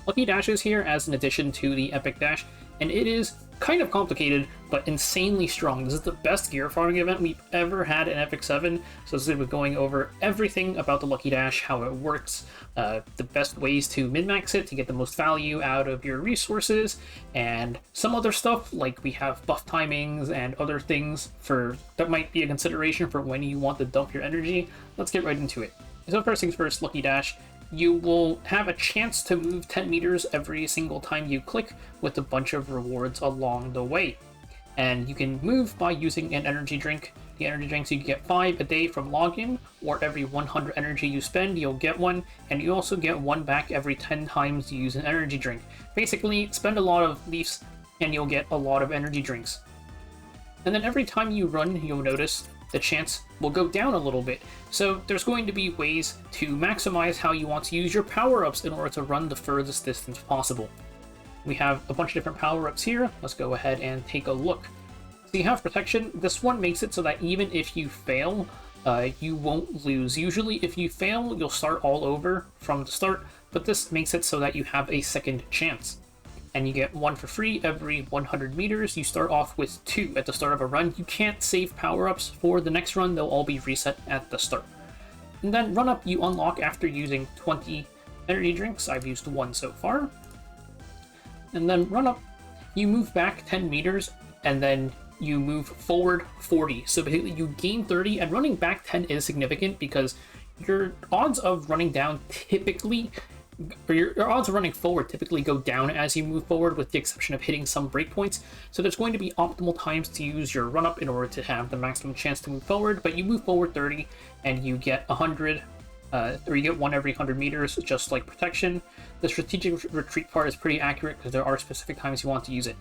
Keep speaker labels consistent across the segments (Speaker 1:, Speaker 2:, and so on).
Speaker 1: Lucky Dash is here as an addition to the Epic Dash, and it is kind of complicated, but insanely strong. This is the best gear farming event we've ever had in Epic 7, so this is going over everything about the Lucky Dash, how it works, the best ways to min-max it to get the most value out of your resources, and some other stuff, like we have buff timings and other things that might be a consideration for when you want to dump your energy. Let's get right into it. So first things first, Lucky Dash. You will have a chance to move 10 meters every single time you click, with a bunch of rewards along the way. And you can move by using an energy drink. The energy drinks, you get 5 a day from login, or every 100 energy you spend, you'll get one, and you also get one back every 10 times you use an energy drink. Basically, spend a lot of leaves, and you'll get a lot of energy drinks. And then every time you run, you'll notice the chance will go down a little bit. So there's going to be ways to maximize how you want to use your power-ups in order to run the furthest distance possible. We have a bunch of different power-ups here. Let's go ahead and take a look. So you have protection. This one makes it so that even if you fail, you won't lose. Usually if you fail, you'll start all over from the start, but this makes it so that you have a second chance. And you get one for free every 100 meters. You start off with 2 at the start of a run. You can't save power-ups for the next run. They'll all be reset at the start. And then run-up you unlock after using 20 energy drinks. I've used 1 so far. And then run-up, you move back 10 meters, and then you move forward 40. So basically you gain 30, and running back 10 is significant because your odds of running down typically, or your odds of running forward typically go down as you move forward, with the exception of hitting some breakpoints. So there's going to be optimal times to use your run-up in order to have the maximum chance to move forward, but you move forward 30 and you get 100, or you get 1 every 100 meters, just like protection. The strategic retreat part is pretty accurate because there are specific times you want to use it.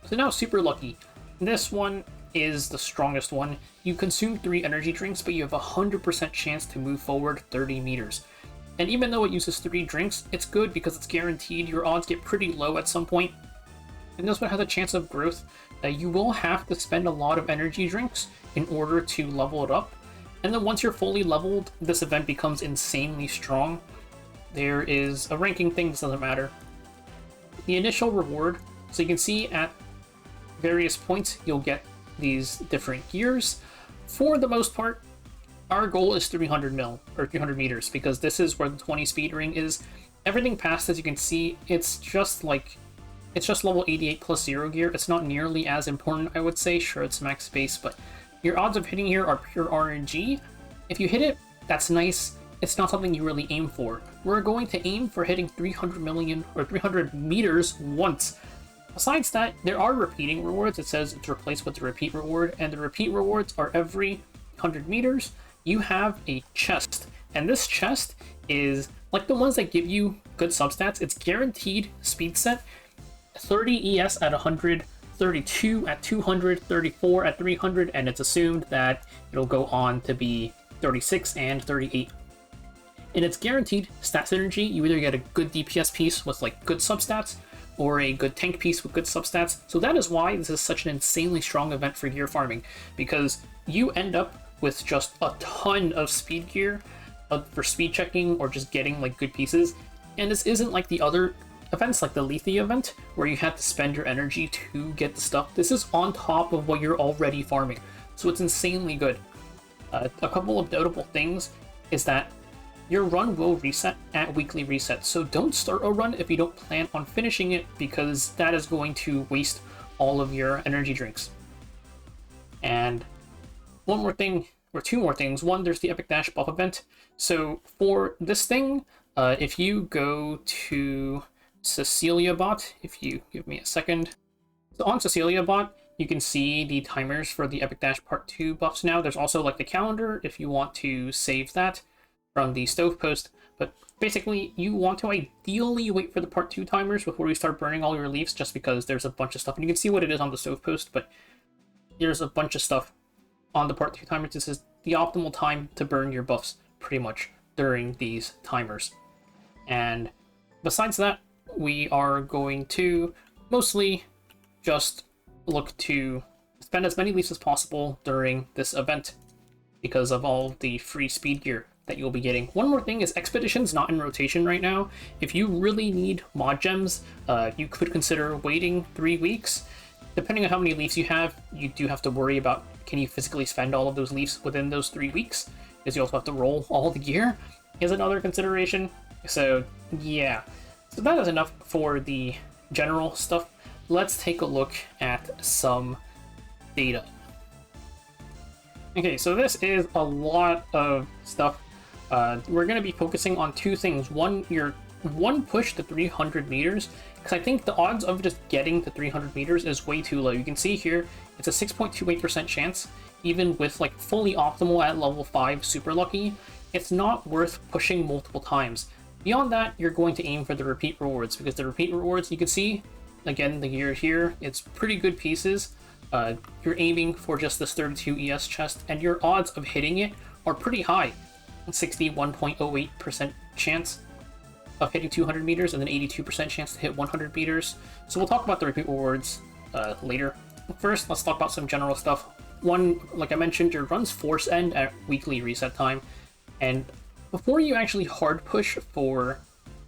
Speaker 1: So now Super Lucky. This one is the strongest one. You consume 3 energy drinks, but you have a 100% chance to move forward 30 meters. And even though it uses 3 drinks, it's good because it's guaranteed. Your odds get pretty low at some point. And this one has a chance of growth. You will have to spend a lot of energy drinks in order to level it up. And then once you're fully leveled, this event becomes insanely strong. There is a ranking thing, this doesn't matter. The initial reward, so you can see at various points, you'll get these different gears. For the most part, our goal is 300 meters, because this is where the 20 speed ring is. Everything past, as you can see, it's just level 88 plus 0 gear. It's not nearly as important, I would say. Sure, it's max space, but your odds of hitting here are pure RNG. If you hit it, that's nice. It's not something you really aim for. We're going to aim for hitting 300 meters once. Besides that, there are repeating rewards. It says it's replaced with the repeat reward, and the repeat rewards are every 100 meters. You have a chest, and this chest is like the ones that give you good substats. It's guaranteed speed set, 30 ES at 100, 32 at 200, 34 at 300, and it's assumed that it'll go on to be 36 and 38. And it's guaranteed stat synergy. You either get a good DPS piece with like good substats, or a good tank piece with good substats. So that is why this is such an insanely strong event for gear farming, because you end up with just a ton of speed gear for speed checking or just getting like good pieces. And this isn't like the other events, like the Lethia event, where you have to spend your energy to get the stuff. This is on top of what you're already farming, so it's insanely good. A couple of notable things is that your run will reset at weekly reset, so don't start a run if you don't plan on finishing it, because that is going to waste all of your energy drinks. And one more thing, or 2 more things. One, there's the Epic Dash buff event. So for this thing, if you go to Cecilia Bot, if you give me a second. So on Cecilia Bot, you can see the timers for the Epic Dash Part 2 buffs now. There's also like the calendar if you want to save that from the stove post. But basically, you want to ideally wait for the Part 2 timers before you start burning all your leaves, just because there's a bunch of stuff. And you can see what it is on the stove post, but there's a bunch of stuff on the Part 2 timers. This is the optimal time to burn your buffs, pretty much, during these timers. And besides that, we are going to mostly just look to spend as many leaves as possible during this event, because of all the free speed gear that you'll be getting. One more thing is Expedition's not in rotation right now. If you really need mod gems, you could consider waiting 3 weeks. Depending on how many leaves you have, you do have to worry about can you physically spend all of those leaves within those 3 weeks, because you also have to roll all the gear is another consideration. So yeah, so that is enough for the general stuff. Let's take a look at some data. Okay, so this is a lot of stuff. We're going to be focusing on 2 things. One push to 300 meters, because I think the odds of just getting to 300 meters is way too low. You can see here, it's a 6.28% chance, even with like fully optimal at level 5 super lucky. It's not worth pushing multiple times. Beyond that, you're going to aim for the repeat rewards, because the repeat rewards, you can see, again, the gear here, it's pretty good pieces. You're aiming for just this 32 ES chest, and your odds of hitting it are pretty high. 61.08% chance of hitting 200 meters, and then 82% chance to hit 100 meters. So we'll talk about the repeat rewards later. First, let's talk about some general stuff. One, like I mentioned, your runs force end at weekly reset time, and before you actually hard push for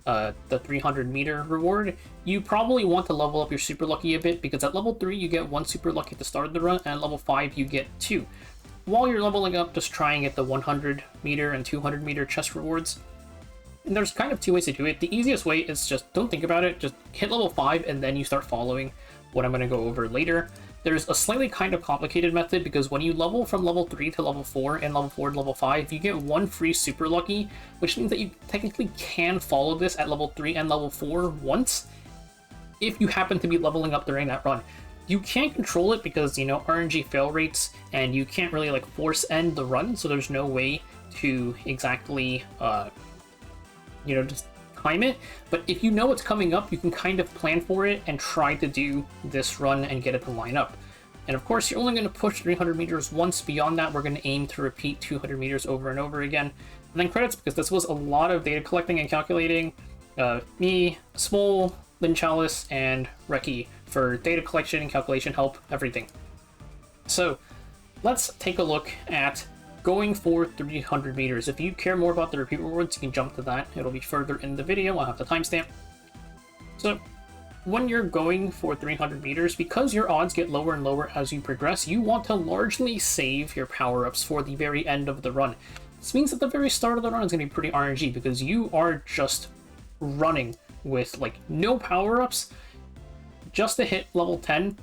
Speaker 1: the 300 meter reward, you probably want to level up your super lucky a bit, because at level 3 you get 1 super lucky at the start of the run, and at level 5 you get 2. While you're leveling up, just try and get the 100 meter and 200 meter chest rewards. And there's kind of 2 ways to do it. The easiest way is just don't think about it, just hit level 5 and then you start following what I'm going to go over later. There's a slightly kind of complicated method, because when you level from level 3 to level 4 and level 4 to level 5, you get 1 free super lucky, which means that you technically can follow this at level 3 and level 4 once, if you happen to be leveling up during that run. You can't control it because, you know, RNG fail rates, and you can't really like force end the run, so there's no way to exactly, you know, just time it. But if you know it's coming up, you can kind of plan for it and try to do this run and get it to line up. And of course, you're only going to push 300 meters once. Beyond that, we're going to aim to repeat 200 meters over and over again. And then credits, because this was a lot of data collecting and calculating. Me, Smol, Lynn Chalice, and Reki for data collection and calculation help, everything. So let's take a look at going for 300 meters. If you care more about the repeat rewards, you can jump to that. It'll be further in the video. I'll have the timestamp. So when you're going for 300 meters, because your odds get lower and lower as you progress, you want to largely save your power-ups for the very end of the run. This means that the very start of the run is going to be pretty RNG, because you are just running with like no power-ups just to hit level 10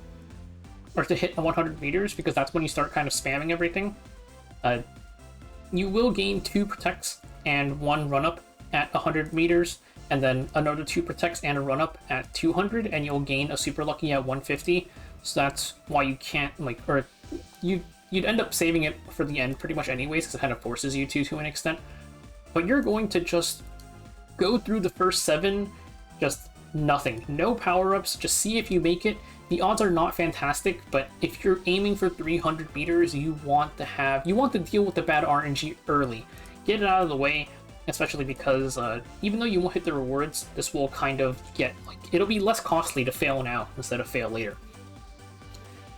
Speaker 1: or to hit 100 meters, because that's when you start kind of spamming everything. You will gain 2 protects and 1 run-up at 100 meters, and then another 2 protects and a run-up at 200, and you'll gain a super lucky at 150. So that's why you can't, like, or you'd end up saving it for the end pretty much anyways, because it kind of forces you to an extent. But you're going to just go through the first 7, just nothing. No power-ups, just see if you make it. The odds are not fantastic, but if you're aiming for 300 meters, you want to deal with the bad RNG early. Get it out of the way, especially because even though you won't hit the rewards, this will kind of get, like, it'll be less costly to fail now instead of fail later.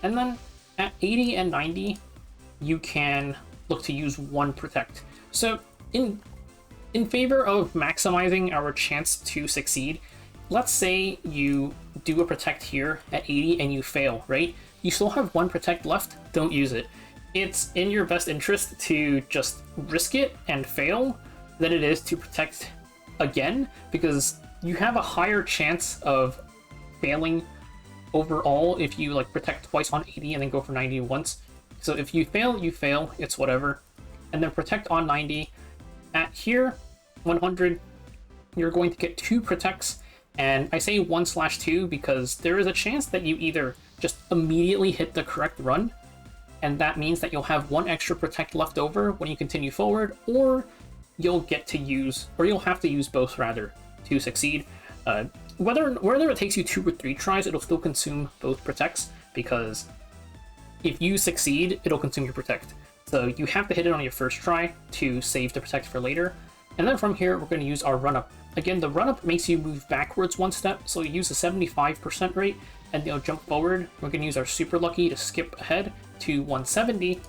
Speaker 1: And then at 80 and 90, you can look to use 1 protect. So in favor of maximizing our chance to succeed, let's say you do a protect here at 80 and you fail, right? You still have 1 protect left, don't use it. It's in your best interest to just risk it and fail than it is to protect again, because you have a higher chance of failing overall if you like protect twice on 80 and then go for 90 once. So if you fail, it's whatever. And then protect on 90. At here, 100, you're going to get 2 protects. And I say 1/2 because there is a chance that you either just immediately hit the correct run, and that means that you'll have 1 extra protect left over when you continue forward, or you'll have to use both rather to succeed. Whether it takes you 2 or 3 tries, it'll still consume both protects, because if you succeed, it'll consume your protect. So you have to hit it on your first try to save the protect for later. And then from here, we're going to use our run-up. Again, the run-up makes you move backwards 1 step, so you use a 75% rate, and you'll jump forward. We're going to use our super lucky to skip ahead to 170,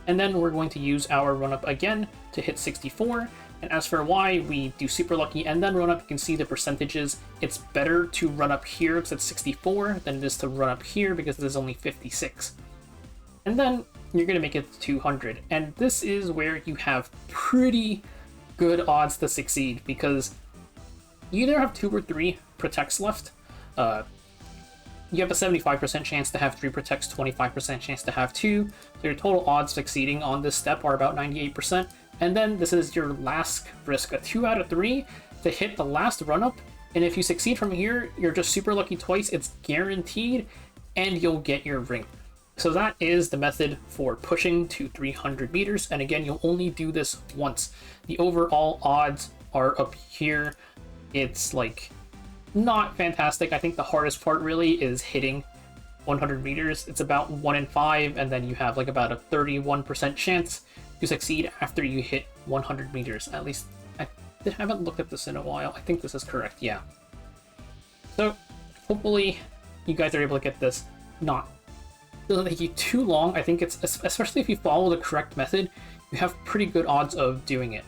Speaker 1: And then we're going to use our run up again to hit 64. And as for why we do super lucky and then run up, you can see the percentages. It's better to run up here because it's 64 than it is to run up here because this is only 56. And then you're going to make it 200. And this is where you have pretty good odds to succeed because you either have 2 or 3 protects left. You have a 75% chance to have 3 protects, 25% chance to have 2. So your total odds succeeding on this step are about 98%. And then this is your last risk, a 2 out of 3 to hit the last run-up. And if you succeed from here, you're just super lucky twice, it's guaranteed, and you'll get your ring. So that is the method for pushing to 300 meters. And again, you'll only do this once. The overall odds are up here. It's like not fantastic. I think the hardest part really is hitting 100 meters. It's about 1 in 5, and then you have like about a 31% chance to succeed after you hit 100 meters. At least I haven't looked at this in a while. I think this is correct, yeah. So hopefully you guys are able to get this. Doesn't take you too long. I think it's, especially if you follow the correct method, you have pretty good odds of doing it.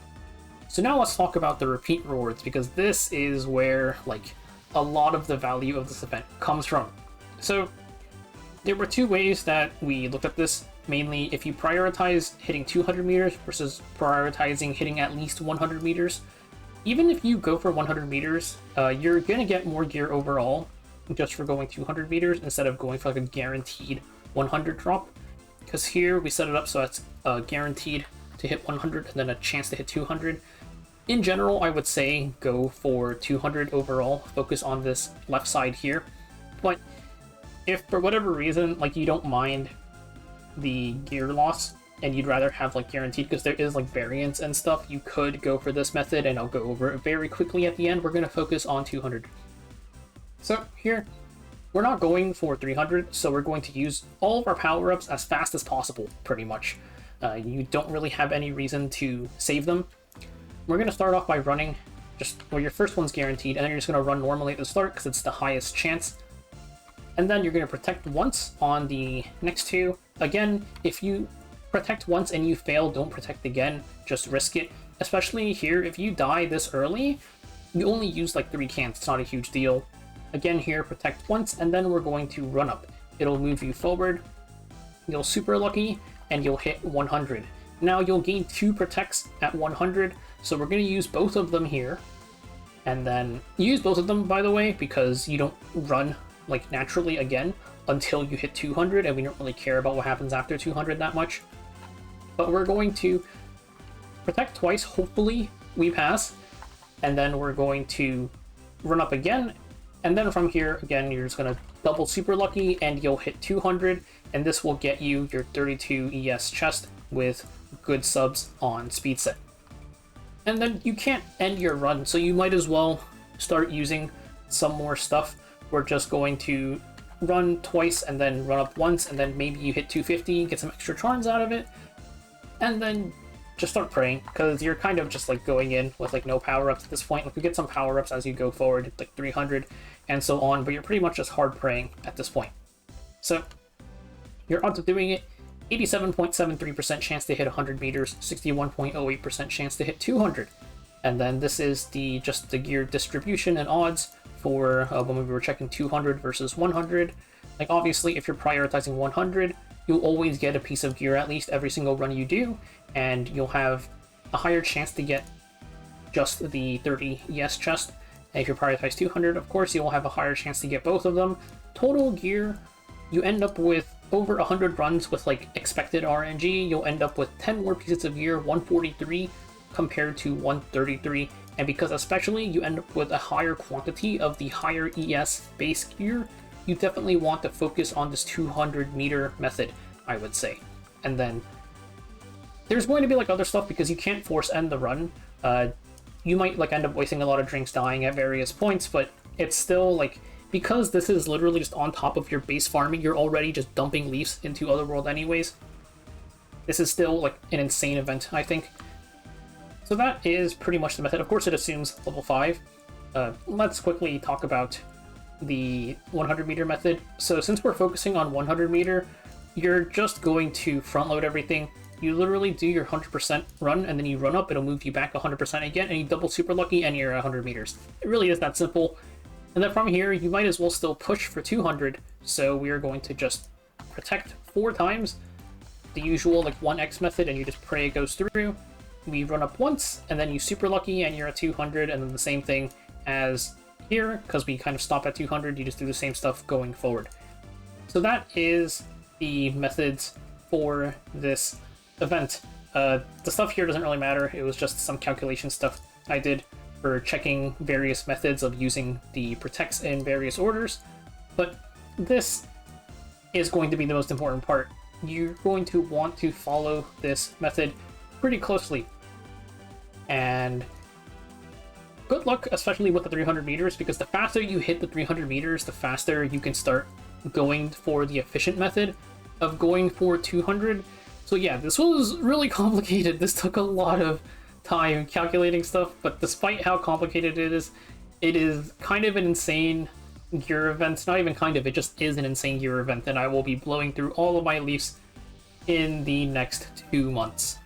Speaker 1: So now let's talk about the repeat rewards, because this is where like a lot of the value of this event comes from. So there were 2 ways that we looked at this. Mainly, if you prioritize hitting 200 meters versus prioritizing hitting at least 100 meters, even if you go for 100 meters, you're going to get more gear overall just for going 200 meters instead of going for like a guaranteed 100 drop. Because here we set it up so it's guaranteed to hit 100 and then a chance to hit 200. In general, I would say go for 200 overall, focus on this left side here. But if for whatever reason, like you don't mind the gear loss and you'd rather have like guaranteed, because there is like variance and stuff, you could go for this method, and I'll go over it very quickly at the end. We're going to focus on 200. So here, we're not going for 300, so we're going to use all of our power-ups as fast as possible, pretty much. You don't really have any reason to save them. We're going to start off by running well, your first one's guaranteed, and then you're just going to run normally at the start because it's the highest chance. And then you're going to protect once on the next 2. Again, if you protect once and you fail, don't protect again, just risk it. Especially here, if you die this early, you only use like 3 cans, it's not a huge deal. Again here, protect once, and then we're going to run up. It'll move you forward, you'll super lucky, and you'll hit 100. Now you'll gain 2 protects at 100, so we're going to use both of them here. And then use both of them, by the way, because you don't run like naturally again until you hit 200, and we don't really care about what happens after 200 that much. But we're going to protect twice, hopefully we pass, and then we're going to run up again, and then from here again you're just going to double super lucky and you'll hit 200, and this will get you your 32 ES chest with good subs on speed set. And then you can't end your run, so you might as well start using some more stuff. We're just going to run twice and then run up once, and then maybe you hit 250, get some extra charms out of it, and then just start praying, because you're kind of just like going in with like no power-ups at this point. Like you get some power-ups as you go forward, like 300 and so on, but you're pretty much just hard praying at this point. So your odds of doing it: 87.73% chance to hit 100 meters, 61.08% chance to hit 200. And then this is just the gear distribution and odds for when we were checking 200 versus 100. Like obviously, if you're prioritizing 100, you'll always get a piece of gear at least every single run you do, and you'll have a higher chance to get just the 30 ES chest. And if you prioritize 200, of course, you will have a higher chance to get both of them. Total gear, you end up with over 100 runs with like expected RNG. You'll end up with 10 more pieces of gear, 143 compared to 133. And because especially you end up with a higher quantity of the higher ES base gear, you definitely want to focus on this 200 meter method, I would say. And then there's going to be like other stuff, because you can't force end the run. You might like end up wasting a lot of drinks, dying at various points, but it's still like, because this is literally just on top of your base farming, you're already just dumping leaves into Otherworld anyways. This is still like an insane event, I think. So that is pretty much the method. Of course, it assumes level 5. Let's quickly talk about the 100 meter method. So since we're focusing on 100 meter, you're just going to front load everything. You literally do your 100% run, and then you run up, it'll move you back 100% again, and you double super lucky, and you're at 100 meters. It really is that simple. And then from here, you might as well still push for 200, so we are going to just protect 4 times, the usual like 1x method, and you just pray it goes through. We run up once, and then you super lucky, and you're at 200, and then the same thing as here, because we kind of stop at 200, you just do the same stuff going forward. So that is the methods for this event. The stuff here doesn't really matter, it was just some calculation stuff I did for checking various methods of using the protects in various orders, but this is going to be the most important part. You're going to want to follow this method pretty closely, and good luck, especially with the 300 meters, because the faster you hit the 300 meters, the faster you can start going for the efficient method of going for 200. So yeah, this was really complicated. This took a lot of time calculating stuff, but despite how complicated it is kind of an insane gear event. Not even kind of, it just is an insane gear event, and I will be blowing through all of my Leafs in the next 2 months.